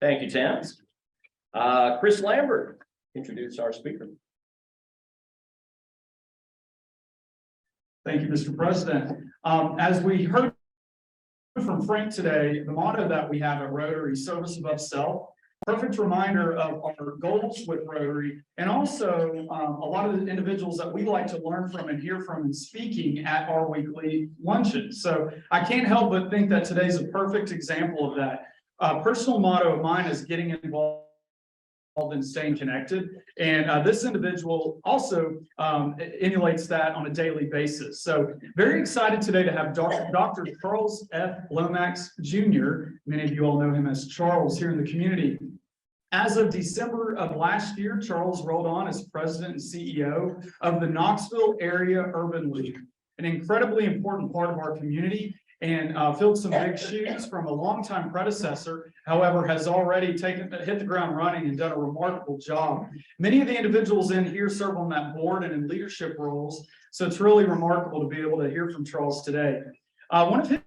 Thank you, Tams. Chris Lambert, introduce our speaker. Thank you, Mr. President. As we heard from Frank today, the motto that we have at Rotary, service above self, perfect reminder of our goals with Rotary, and also a lot of the individuals that we like to learn from and hear from in speaking at our weekly luncheons. So I can't help but think that today's a perfect example of that. Personal motto of mine is getting involved and staying connected, and this individual also emulates that on a daily basis. So very excited today to have Dr. Charles F. Lomax Jr. Many of you all know him as Charles here in the community. As of December of last year, Charles rolled on as president and CEO of the Knoxville Area Urban League, an incredibly important part of our community, and filled some big shoes from a longtime predecessor, however, has already hit the ground running and done a remarkable job. Many of the individuals in here serve on that board and in leadership roles, so it's really remarkable to be able to hear from Charles today. One of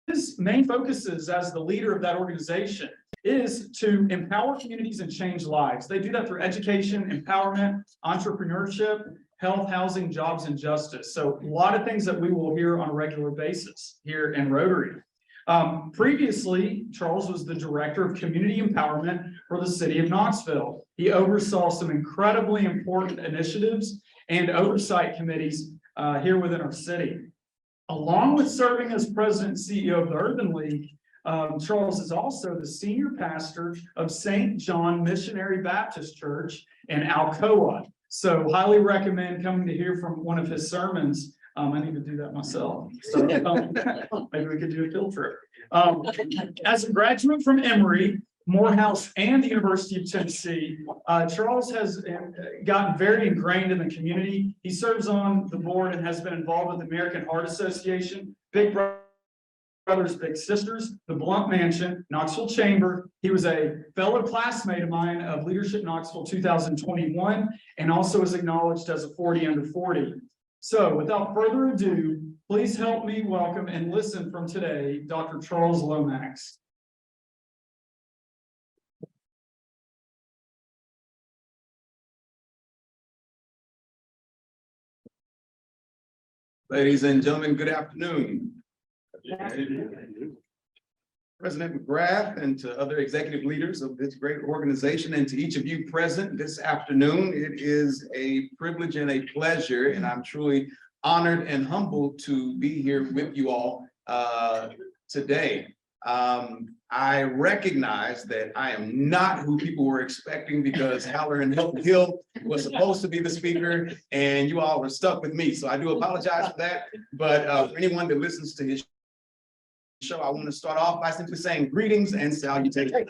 his main focuses as the leader of that organization is to empower communities and change lives. They do that through education, empowerment, entrepreneurship, health, housing, jobs, and justice. So a lot of things that we will hear on a regular basis here in Rotary. Previously, Charles was the director of community empowerment for the city of Knoxville. He oversaw some incredibly important initiatives and oversight committees here within our city. Along with serving as president and CEO of the Urban League, Charles is also the senior pastor of St. John Missionary Baptist Church in Alcoa. So highly recommend coming to hear from one of his sermons. I need to do that myself. So maybe we could do a field trip. As a graduate from Emory, Morehouse, and the University of Tennessee, Charles has gotten very ingrained in the community. He serves on the board and has been involved with the American Heart Association, Big Brothers Big Sisters, the Blunt Mansion, Knoxville Chamber. He was a fellow classmate of mine of Leadership Knoxville 2021, and also is acknowledged as a 40 under 40. So without further ado, please help me welcome and listen from today, Dr. Charles Lomax. Ladies and gentlemen, good afternoon. President McGrath, and to other executive leaders of this great organization, and to each of you present this afternoon, it is a privilege and a pleasure, and I'm truly honored and humbled to be here with you all today. I recognize that I am not who people were expecting, because Halloran Hill was supposed to be the speaker, and you all were stuck with me. So I do apologize for that. But for anyone that listens to his show, I want to start off by simply saying greetings and salutations.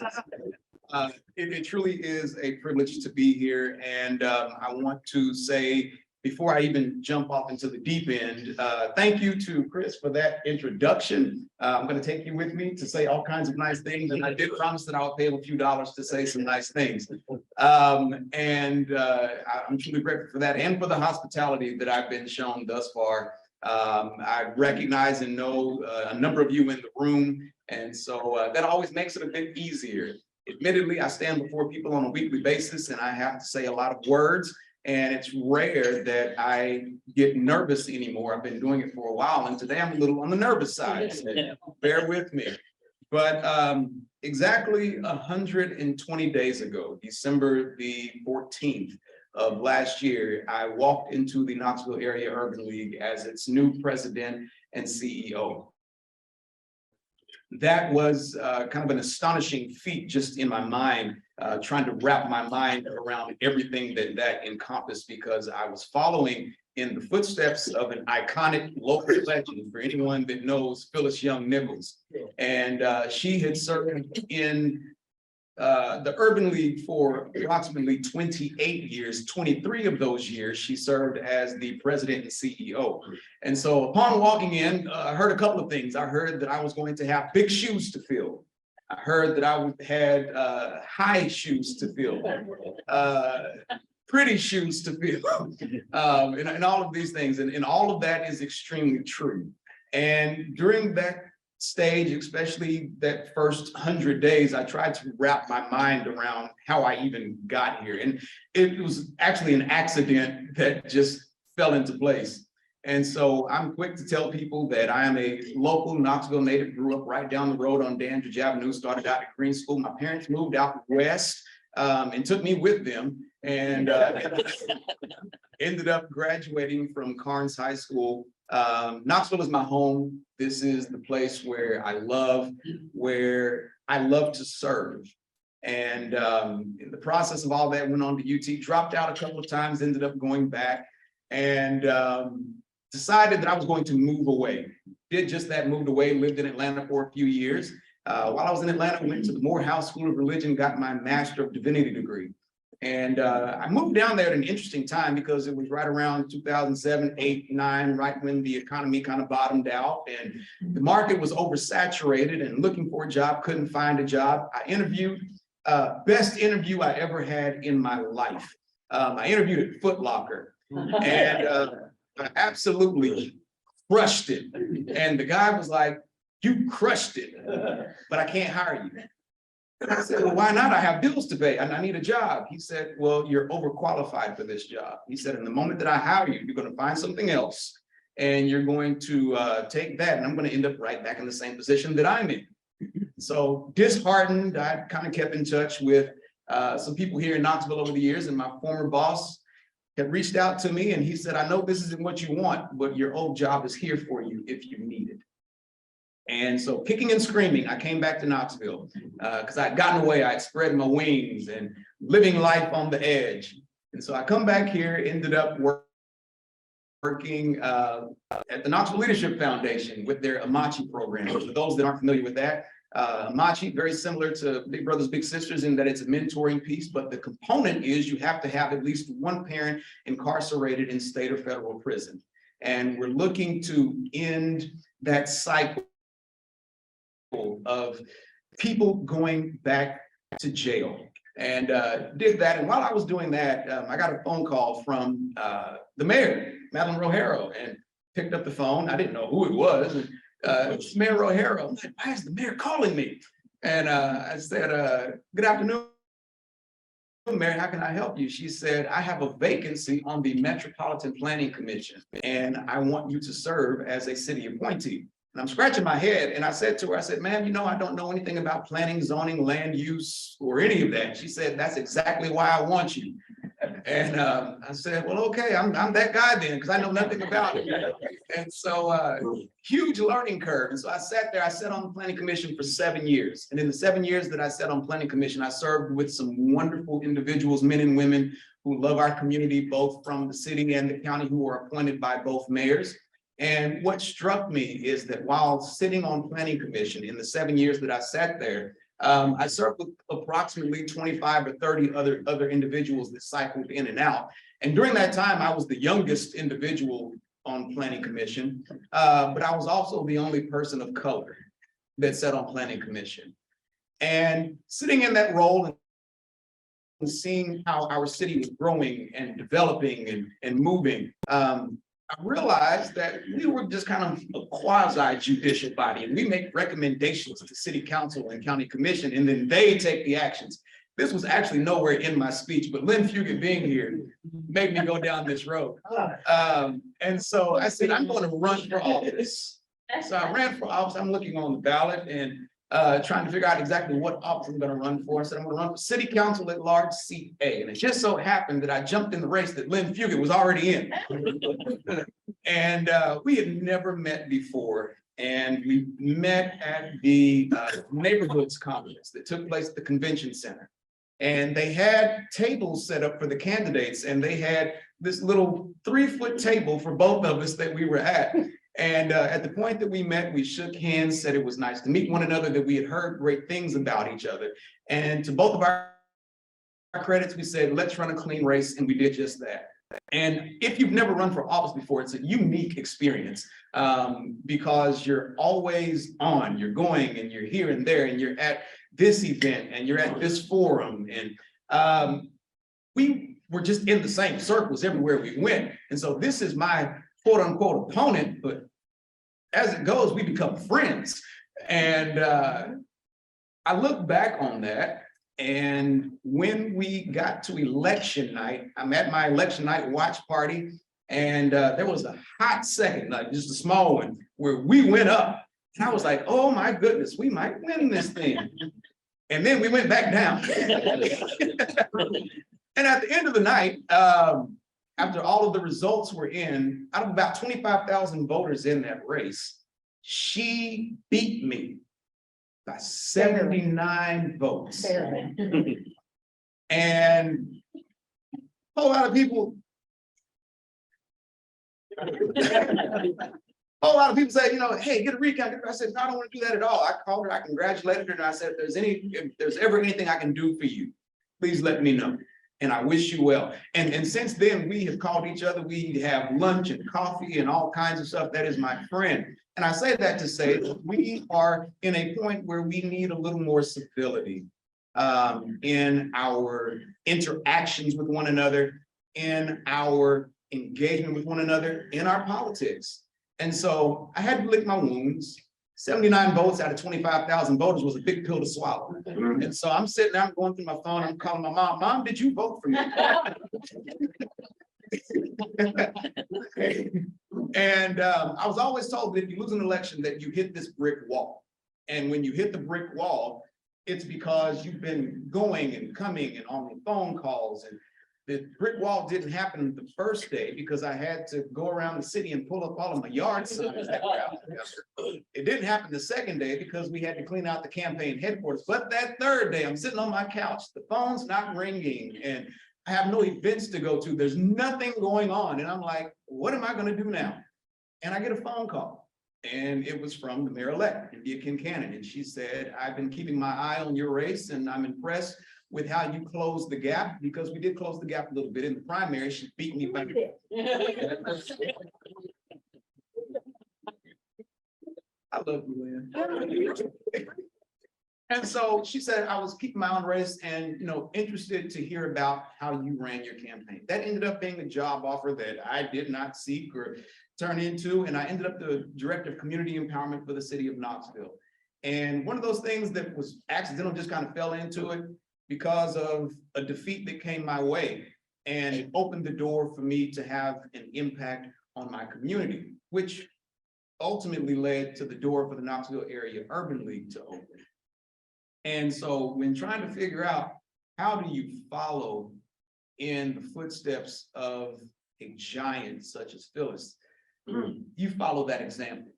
It truly is a privilege to be here, and I want to say, before I even jump off into the deep end, thank you to Chris for that introduction. I'm going to take you with me to say all kinds of nice things, and I did promise that I'll pay him a few dollars to say some nice things. I'm truly grateful for that, and for the hospitality that I've been shown thus far. I recognize and know a number of you in the room, and so that always makes it a bit easier. Admittedly, I stand before people on a weekly basis, and I have to say a lot of words, and it's rare that I get nervous anymore. I've been doing it for a while, and today I'm a little on the nervous side, so bear with me. But exactly 120 days ago, December the 14th, of last year, I walked into the Knoxville Area Urban League as its new president and CEO. That was kind of an astonishing feat just in my mind, trying to wrap my mind around everything that encompassed, because I was following in the footsteps of an iconic local legend, for anyone that knows Phyllis Young Nichols. And she had served in the Urban League for approximately 28 years. 23 of those years, she served as the president and CEO. And so upon walking in, I heard a couple of things. I heard that I was going to have big shoes to fill. I heard that I had high shoes to fill, pretty shoes to fill, and all of these things. And all of that is extremely true. And during that stage, especially that first 100 days, I tried to wrap my mind around how I even got here. And it was actually an accident that just fell into place. And so I'm quick to tell people that I am a local Knoxville native, grew up right down the road on Dandridge Avenue, started out at Green School. My parents moved out west and took me with them, and ended up graduating from Carnes High School. Knoxville is my home. This is the place where I love to serve. And in the process of all that, went on to UT, dropped out a couple of times, ended up going back, and decided that I was going to move away. Did just that, moved away, lived in Atlanta for a few years. While I was in Atlanta, went to the Morehouse School of Religion, got my Master of Divinity degree. And I moved down there at an interesting time because it was right around 2007, 8, 9, right when the economy kind of bottomed out and the market was oversaturated and looking for a job, couldn't find a job. I interviewed, best interview I ever had in my life. I interviewed at Foot Locker, and I absolutely crushed it. And the guy was like, "You crushed it, but I can't hire you." And I said, "Well, why not? I have bills to pay and I need a job." He said, "Well, you're overqualified for this job." He said, "In the moment that I hire you, you're going to find something else and you're going to take that, and I'm going to end up right back in the same position that I'm in." So disheartened, I kind of kept in touch with some people here in Knoxville over the years, and my former boss had reached out to me and he said, "I know this isn't what you want, but your old job is here for you if you need it." And so kicking and screaming, I came back to Knoxville because I'd gotten away, I'd spread my wings and living life on the edge. And so I come back here, ended up working at the Knoxville Leadership Foundation with their Amachi program. For those that aren't familiar with that, Amachi, very similar to Big Brothers Big Sisters in that it's a mentoring piece, but the component is you have to have at least one parent incarcerated in state or federal prison. And we're looking to end that cycle of people going back to jail, and did that. And while I was doing that, I got a phone call from the mayor, Madeline Rogero, and picked up the phone. I didn't know who it was. And, it's Mayor Rogero. I'm like, "Why is the mayor calling me?" And I said, "Good afternoon, Mayor, how can I help you?" She said, "I have a vacancy on the Metropolitan Planning Commission, and I want you to serve as a city appointee." And I'm scratching my head, and I said to her, I said, "Ma'am, you know, I don't know anything about planning, zoning, land use, or any of that." She said, "That's exactly why I want you." And I said, "Well, okay, I'm that guy then, because I know nothing about it." And so huge learning curve. And so I sat there, I sat on the planning commission for 7 years. And in the 7 years that I sat on planning commission, I served with some wonderful individuals, men and women who love our community, both from the city and the county, who are appointed by both mayors. And what struck me is that while sitting on planning commission in the 7 years that I sat there, I served with approximately 25 or 30 other individuals that cycled in and out. And during that time, I was the youngest individual on planning commission, but I was also the only person of color that sat on planning commission. And sitting in that role and seeing how our city was growing and developing and moving, I realized that we were just kind of a quasi judicial body, and we make recommendations to city council and county commission, and then they take the actions. This was actually nowhere in my speech, but Lynn Fugit being here made me go down this road. And so I said, "I'm going to run for office." So I ran for office. I'm looking on the ballot and trying to figure out exactly what office I'm going to run for. I said, "I'm going to run for city council at large, seat A." And it just so happened that I jumped in the race that Lynn Fugit was already in. And we had never met before. And we met at the neighborhoods conference that took place at the convention center. And they had tables set up for the candidates. And they had this little 3-foot table for both of us that we were at. And at the point that we met, we shook hands, said it was nice to meet one another, that we had heard great things about each other. And to both of our credits, we said, "Let's run a clean race," and we did just that. And if you've never run for office before, it's a unique experience because you're always on, you're going and you're here and there, and you're at this event and you're at this forum. And we were just in the same circles everywhere we went. And so this is my quote unquote opponent, but as it goes, we become friends. And I look back on that, and when we got to election night, I'm at my election night watch party, and there was a hot second, like just a small one, where we went up. And I was like, oh my goodness, we might win this thing. And then we went back down. And at the end of the night, after all of the results were in, out of about 25,000 voters in that race, she beat me by 79 votes. And a whole lot of people, say, you know, hey, get a recount. I said, no, I don't want to do that at all. I called her, I congratulated her, and I said, if there's ever anything I can do for you, please let me know. And I wish you well. And since then, we have called each other. We have lunch and coffee and all kinds of stuff. That is my friend. And I say that to say that we are in a point where we need a little more civility in our interactions with one another, in our engagement with one another, in our politics. And so I had to lick my wounds. 79 votes out of 25,000 voters was a big pill to swallow. And so I'm sitting there, I'm going through my phone, I'm calling my mom. Mom, did you vote for me? And I was always told that if you lose an election that you hit this brick wall. And when you hit the brick wall, it's because you've been going and coming and on phone calls. And the brick wall didn't happen the first day because I had to go around the city and pull up all of my yard signs that were out there. It didn't happen the second day because we had to clean out the campaign headquarters. But that third day, I'm sitting on my couch, the phone's not ringing, and I have no events to go to. There's nothing going on. And I'm like, what am I going to do now? And I get a phone call. And it was from the mayor-elect, India Kincannon. And she said, I've been keeping my eye on your race, and I'm impressed with how you closed the gap, because we did close the gap a little bit in the primary. She beat me back. I love you, Lynn. And so she said, I was keeping my own race and, interested to hear about how you ran your campaign. That ended up being a job offer that I did not seek or turn into. And I ended up the director of community empowerment for the city of Knoxville. And one of those things that was accidental, just kind of fell into it because of a defeat that came my way, and it opened the door for me to have an impact on my community, which ultimately led to the door for the Knoxville Area Urban League to open. And so when trying to figure out how do you follow in the footsteps of a giant such as Phyllis, you follow that example.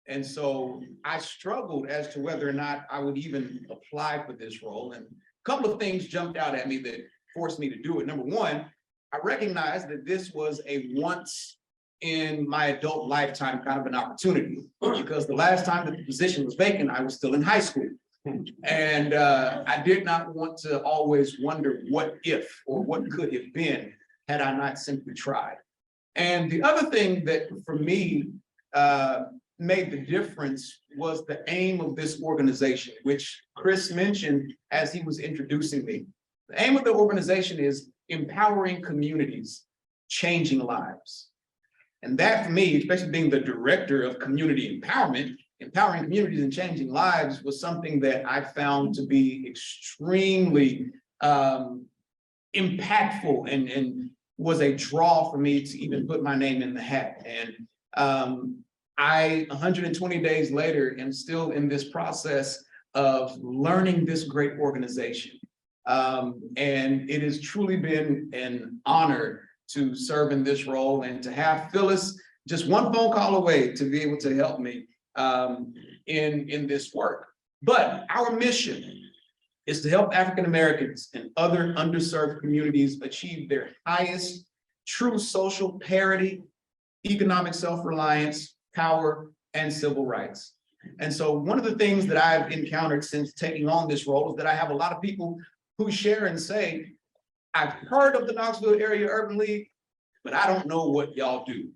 And so I struggled as to whether or not I would even apply for this role. And a couple of things jumped out at me that forced me to do it. Number one, I recognized that this was a once in my adult lifetime kind of an opportunity, because the last time that the position was vacant, I was still in high school. And I did not want to always wonder what if or what could have been had I not simply tried. And the other thing that for me made the difference was the aim of this organization, which Chris mentioned as he was introducing me. The aim of the organization is empowering communities, changing lives. And that for me, especially being the director of community empowerment, empowering communities and changing lives was something that I found to be extremely impactful and was a draw for me to even put my name in the hat. And I, 120 days later, am still in this process of learning this great organization. And it has truly been an honor to serve in this role and to have Phyllis just one phone call away to be able to help me in this work. But our mission is to help African Americans and other underserved communities achieve their highest true social parity, economic self-reliance, power, and civil rights. And so one of the things that I've encountered since taking on this role is that I have a lot of people who share and say, I've heard of the Knoxville Area Urban League, but I don't know what y'all do.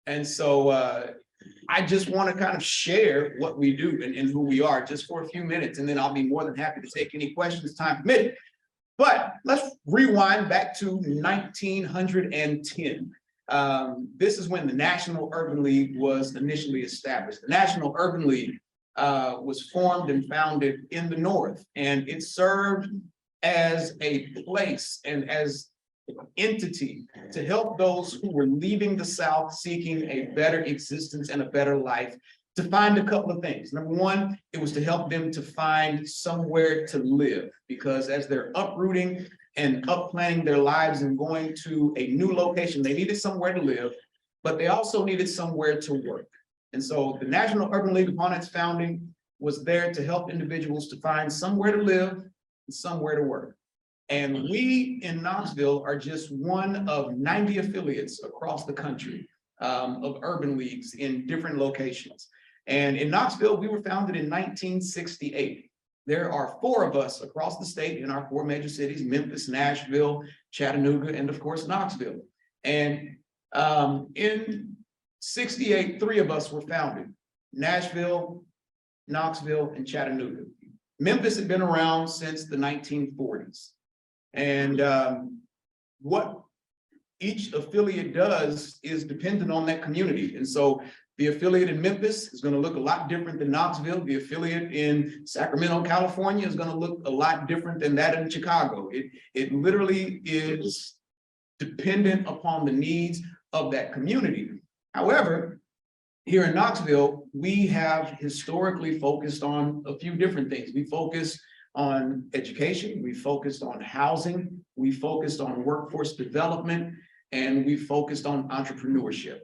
And so I just want to kind of share what we do and who we are just for a few minutes, and then I'll be more than happy to take any questions time permitted. But let's rewind back to 1910. This is when the National Urban League was initially established. The National Urban League was formed and founded in the North, and it served as a place and as an entity to help those who were leaving the South seeking a better existence and a better life to find a couple of things. Number one, it was to help them to find somewhere to live, because as they're uprooting and upplanting their lives and going to a new location, they needed somewhere to live, but they also needed somewhere to work. And so the National Urban League, upon its founding, was there to help individuals to find somewhere to live and somewhere to work. And we in Knoxville are just one of 90 affiliates across the country of urban leagues in different locations. And in Knoxville, we were founded in 1968. There are 4 of us across the state in our 4 major cities: Memphis, Nashville, Chattanooga, and of course, Knoxville. And in 68, 3 of us were founded: Nashville, Knoxville, and Chattanooga. Memphis had been around since the 1940s. And what each affiliate does is dependent on that community. And so the affiliate in Memphis is going to look a lot different than Knoxville. The affiliate in Sacramento, California is going to look a lot different than that in Chicago. It literally is dependent upon the needs of that community. However, here in Knoxville, we have historically focused on a few different things. We focus on education, we focused on housing, we focused on workforce development, and we focused on entrepreneurship.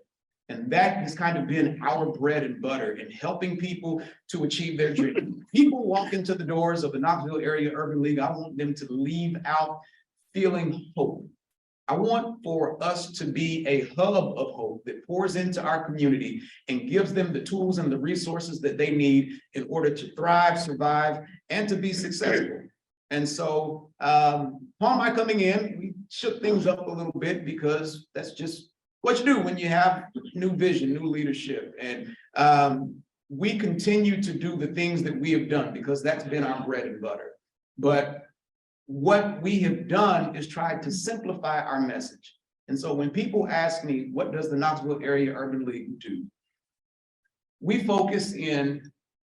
And that has kind of been our bread and butter in helping people to achieve their dream. People walk into the doors of the Knoxville Area Urban League, I want them to leave out feeling hope. I want for us to be a hub of hope that pours into our community and gives them the tools and the resources that they need in order to thrive, survive, and to be successful. And so upon my coming in, we shook things up a little bit, because that's just what you do when you have new vision, new leadership. And we continue to do the things that we have done because that's been our bread and butter. But what we have done is try to simplify our message. And so when people ask me, what does the Knoxville Area Urban League do? We focus in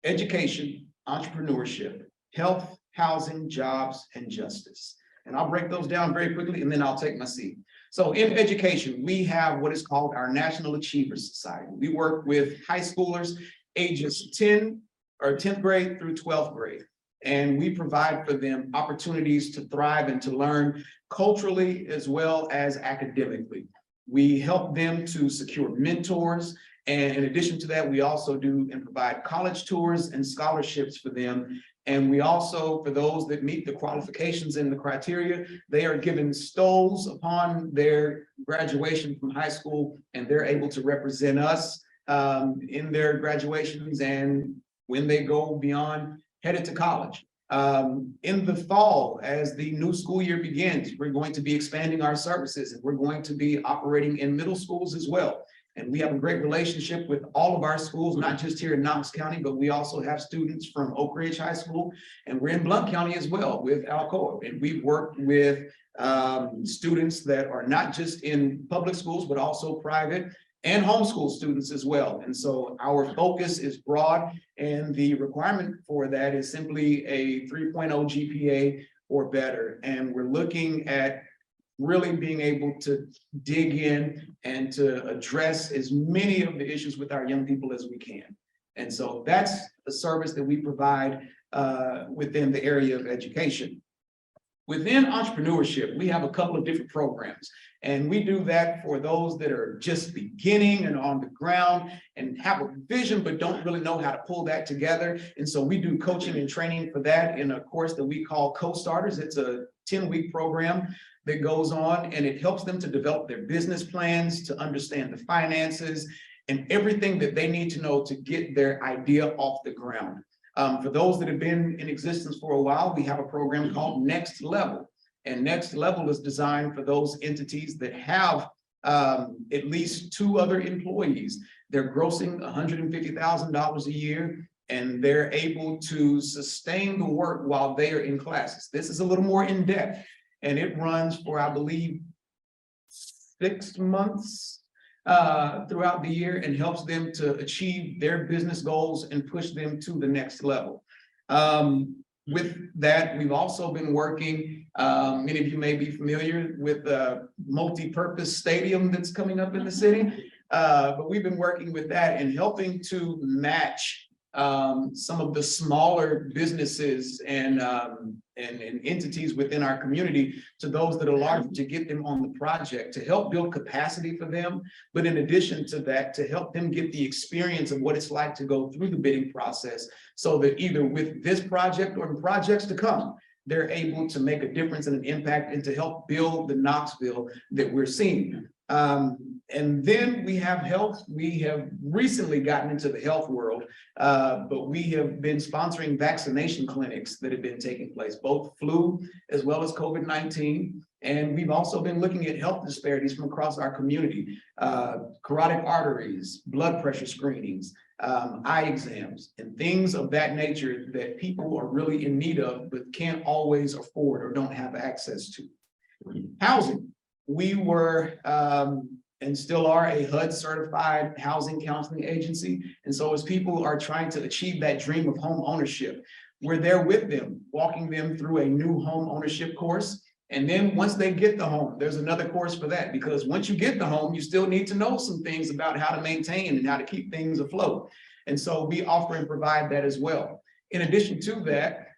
education, entrepreneurship, health, housing, jobs, and justice. And I'll break those down very quickly, and then I'll take my seat. So in education, we have what is called our National Achievers Society. We work with high schoolers ages 10th grade through 12th grade. And we provide for them opportunities to thrive and to learn culturally as well as academically. We help them to secure mentors. And in addition to that, we also do and provide college tours and scholarships for them. And we also, for those that meet the qualifications and the criteria, they are given stoles upon their graduation from high school, and they're able to represent us in their graduations and when they go beyond, headed to college. In the fall, as the new school year begins, we're going to be expanding our services, and we're going to be operating in middle schools as well. And we have a great relationship with all of our schools, not just here in Knox County, but we also have students from Oak Ridge High School, and we're in Blount County as well with Alcoa. And we've worked with students that are not just in public schools, but also private and homeschool students as well. And so our focus is broad, and the requirement for that is simply a 3.0 GPA or better. And we're looking at really being able to dig in and to address as many of the issues with our young people as we can. And so that's the service that we provide within the area of education. Within entrepreneurship, we have a couple of different programs, and we do that for those that are just beginning and on the ground and have a vision but don't really know how to pull that together. And so we do coaching and training for that in a course that we call Co-Starters. It's a 10-week program that goes on, and it helps them to develop their business plans, to understand the finances, and everything that they need to know to get their idea off the ground. For those that have been in existence for a while, we have a program called Next Level. And Next Level is designed for those entities that have at least 2 other employees. They're grossing $150,000 a year, and they're able to sustain the work while they are in classes. This is a little more in depth, and it runs for, I believe, 6 months. throughout the year and helps them to achieve their business goals and push them to the next level. With that, we've also been working, many of you may be familiar with the multi-purpose stadium that's coming up in the city. But we've been working with that and helping to match some of the smaller businesses and entities within our community to those that are larger, to get them on the project, to help build capacity for them. But in addition to that, to help them get the experience of what it's like to go through the bidding process, so that either with this project or the projects to come, they're able to make a difference and an impact and to help build the Knoxville that we're seeing. And then we have health. We have recently gotten into the health world, but we have been sponsoring vaccination clinics that have been taking place, both flu as well as COVID-19. And we've also been looking at health disparities from across our community, carotid arteries, blood pressure screenings, eye exams, and things of that nature that people are really in need of, but can't always afford or don't have access to. Housing. We were and still are a HUD certified housing counseling agency. And so as people are trying to achieve that dream of home ownership, we're there with them, walking them through a new home ownership course. And then once they get the home, there's another course for that, because once you get the home, you still need to know some things about how to maintain and how to keep things afloat. And so we offer and provide that as well. In addition to that,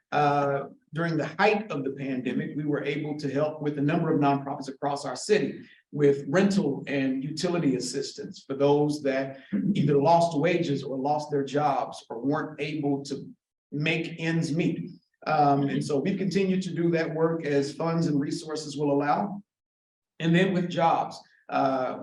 during the height of the pandemic, we were able to help with a number of nonprofits across our city with rental and utility assistance for those that either lost wages or lost their jobs or weren't able to make ends meet. And so we continue to do that work as funds and resources will allow. And then with jobs,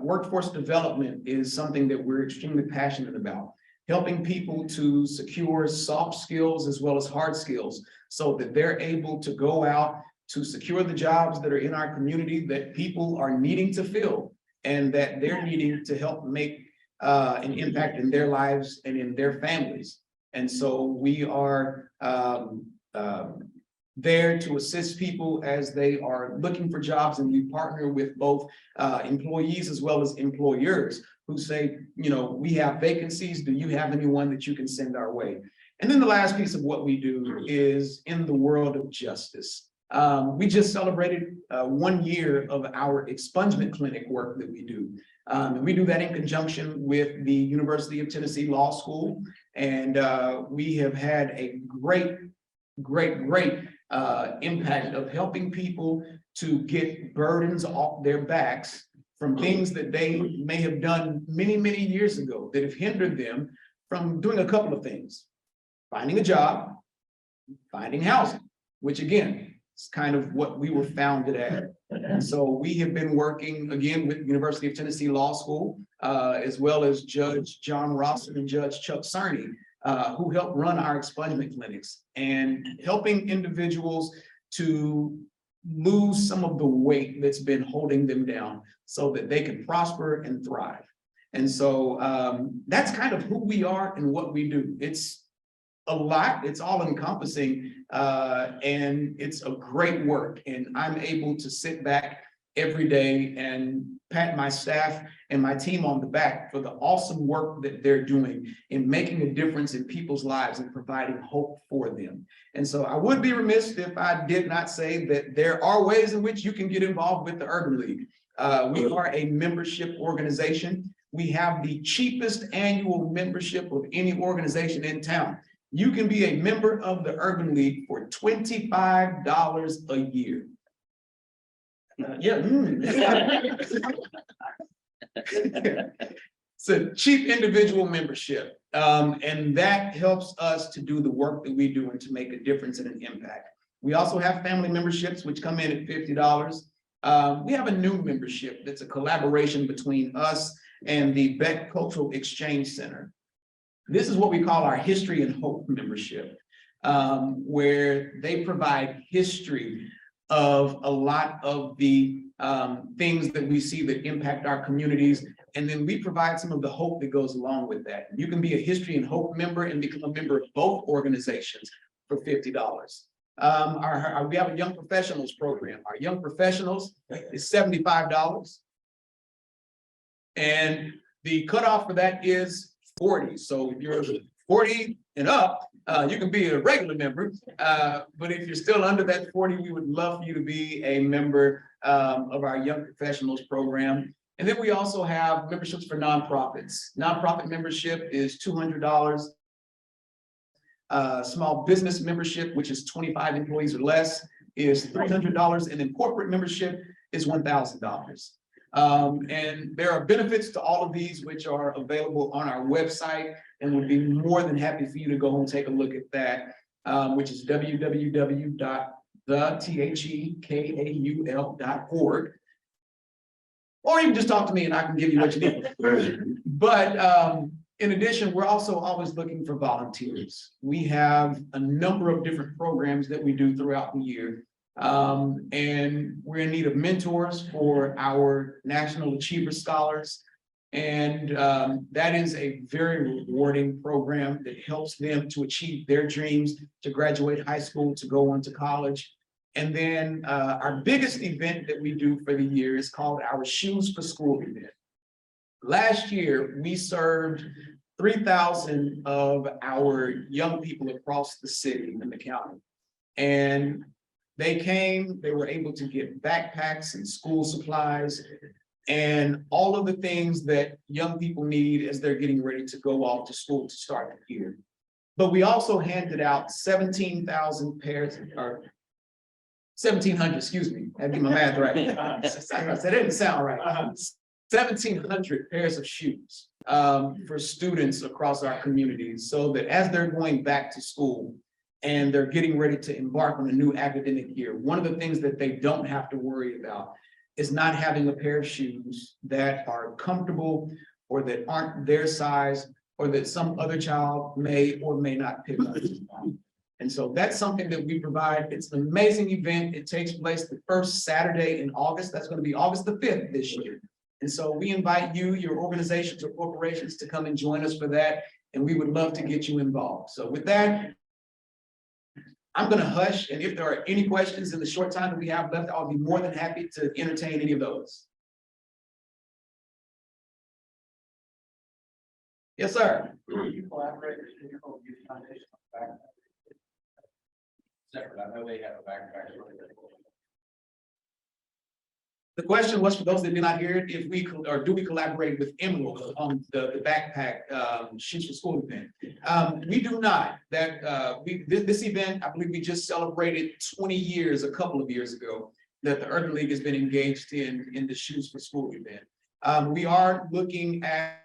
workforce development is something that we're extremely passionate about, helping people to secure soft skills as well as hard skills so that they're able to go out to secure the jobs that are in our community that people are needing to fill and that they're needing to help make an impact in their lives and in their families. And so we are there to assist people as they are looking for jobs, and we partner with both employees as well as employers who say, you know, we have vacancies. Do you have anyone that you can send our way? And then the last piece of what we do is in the world of justice. We just celebrated 1 year of our expungement clinic work that we do. And we do that in conjunction with the University of Tennessee Law School. And we have had a great impact of helping people to get burdens off their backs from things that they may have done many years ago that have hindered them from doing a couple of things: finding a job, finding housing, which again, is kind of what we were founded at. And so we have been working again with University of Tennessee Law School, as well as Judge John Rawson and Judge Chuck Cerny, who help run our expungement clinics and helping individuals to lose some of the weight that's been holding them down so that they can prosper and thrive. And so that's kind of who we are and what we do. It's a lot, it's all encompassing, and it's a great work. And I'm able to sit back every day and pat my staff and my team on the back for the awesome work that they're doing in making a difference in people's lives and providing hope for them. And so I would be remiss if I did not say that there are ways in which you can get involved with the Urban League. We are a membership organization. We have the cheapest annual membership of any organization in town. You can be a member of the Urban League for $25 a year. It's a cheap individual membership, and that helps us to do the work that we do and to make a difference and an impact. We also have family memberships, which come in at $50. We have a new membership that's a collaboration between us and the Beck Cultural Exchange Center. This is what we call our History and Hope membership, where they provide history of a lot of the things that we see that impact our communities. And then we provide some of the hope that goes along with that. You can be a History and Hope member and become a member of both organizations for $50. We have a Young Professionals program. Our Young Professionals is $75. And the cutoff for that is 40. So if you're 40 and up, you can be a regular member. But if you're still under that 40, we would love for you to be a member of our Young Professionals program. And then we also have memberships for nonprofits. Nonprofit membership is $200. Small business membership, which is 25 employees or less, is $300, and then corporate membership is $1,000. And there are benefits to all of these, which are available on our website, and would be more than happy for you to go and take a look at that, which is www.thekaul.org. Or you can just talk to me and I can give you what you need. But in addition, we're also always looking for volunteers. We have a number of different programs that we do throughout the year. And we're in need of mentors for our National Achiever Scholars. And that is a very rewarding program that helps them to achieve their dreams, to graduate high school, to go on to college. And then our biggest event that we do for the year is called our Shoes for School event. Last year, we served 3,000 of our young people across the city and the county. And they came, they were able to get backpacks and school supplies and all of the things that young people need as they're getting ready to go off to school to start the year. But we also handed out 17,000 pairs, or 1,700, excuse me, I get my math right. That didn't sound right. 1,700 pairs of shoes for students across our communities, so that as they're going back to school and they're getting ready to embark on a new academic year, one of the things that they don't have to worry about is not having a pair of shoes that are comfortable or that aren't their size or that some other child may or may not pick up. And so that's something that we provide. It's an amazing event. It takes place the first Saturday in August. That's going to be August the 5th this year. And so we invite you, your organizations or corporations, to come and join us for that. And we would love to get you involved. So with that, I'm going to hush. And if there are any questions in the short time that we have left, I'll be more than happy to entertain any of those. Yes, sir. You collaborate with the Youth Foundation on backpack. Separate, I know they have a backpack. The question was, for those that did not hear it, if we or do we collaborate with Emerald on the backpack Shoes for School event? We do not. That this event, I believe we just celebrated 20 years a couple of years ago that the Urban League has been engaged in the Shoes for School event. We are looking at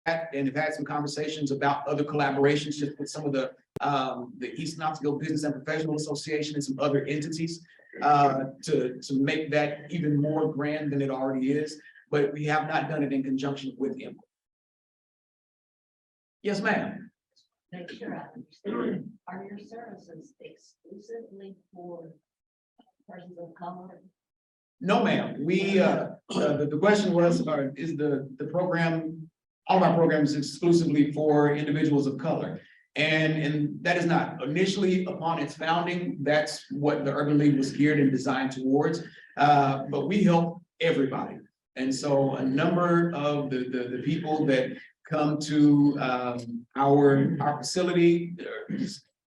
and have had some conversations about other collaborations just with some of the East Knoxville Business and Professional Association and some other entities to make that even more grand than it already is, but we have not done it in conjunction with him. Yes, ma'am. Make sure I understand. Are your services exclusively for persons of color? No, ma'am. We the question was, is the program, all of our programs exclusively for individuals of color? And that is not. Initially, upon its founding, that's what the Urban League was geared and designed towards. But we help everybody. And so a number of the people that come to our facility,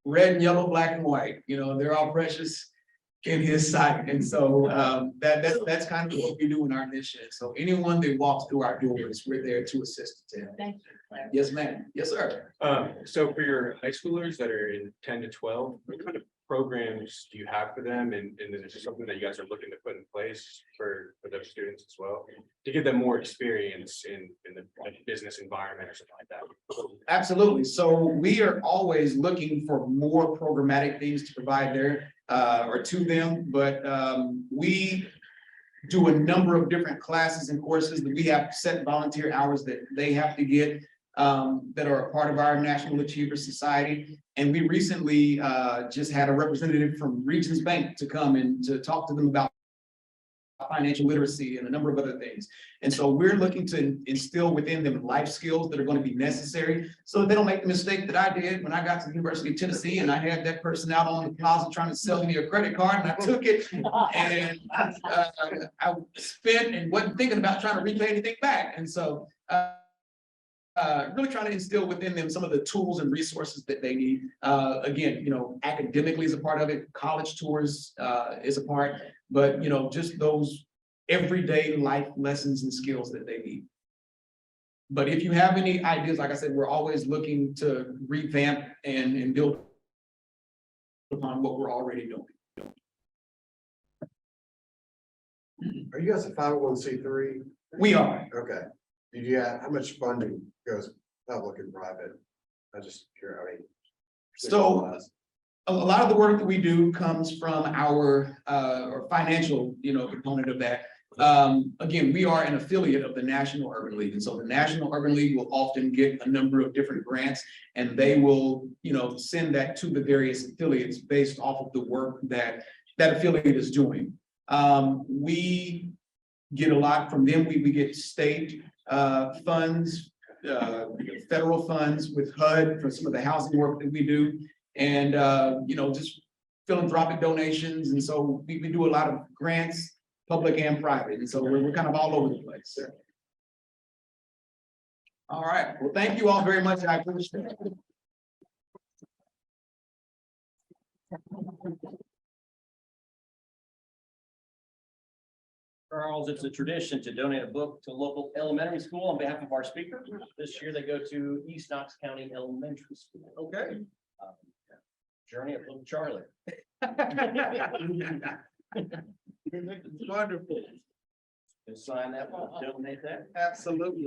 red and yellow, black and white, you know, they're all precious in his sight. And so that's kind of what we do in our mission. So anyone that walks through our doors, we're there to assist them. Thank you. Yes, ma'am. Yes, sir. So for your high schoolers that are in 10 to 12, what kind of programs do you have for them? And is it just something that you guys are looking to put in place for those students as well, to give them more experience in the business environment or something like that? Absolutely. So we are always looking for more programmatic things to provide there or to them, but we do a number of different classes and courses that we have set volunteer hours that they have to get that are a part of our National Achiever Society. And we recently just had a representative from Regions Bank to come and to talk to them about financial literacy and a number of other things. And so we're looking to instill within them life skills that are going to be necessary so that they don't make the mistake that I did when I got to the University of Tennessee and I had that person out on the plaza trying to sell me a credit card and I took it and I spent and wasn't thinking about trying to repay anything back. And so really trying to instill within them some of the tools and resources that they need. Again, you know, academically is a part of it, college tours is a part, but you know, just those everyday life lessons and skills that they need. But if you have any ideas, like I said, we're always looking to revamp and build upon what we're already doing. Are you guys a 501c3? We are. Okay. Do you have, how much funding goes public and private? I just curious, I mean. So a lot of the work that we do comes from our or financial, you know, component of that. Again, we are an affiliate of the National Urban League. And so the National Urban League will often get a number of different grants and they will, you know, send that to the various affiliates based off of the work that that affiliate is doing. We get a lot from them. We get state funds, federal funds with HUD for some of the housing work that we do. And, you know, just philanthropic donations. And so we do a lot of grants, public and private. And so we're kind of all over the place. All right. Well, thank you all very much. I appreciate it. Charles, it's a tradition to donate a book to a local elementary school on behalf of our speaker. This year they go to East Knox County Elementary School. Okay. Journey of Little Charlie. Wonderful. Sign that one, donate that. Absolutely.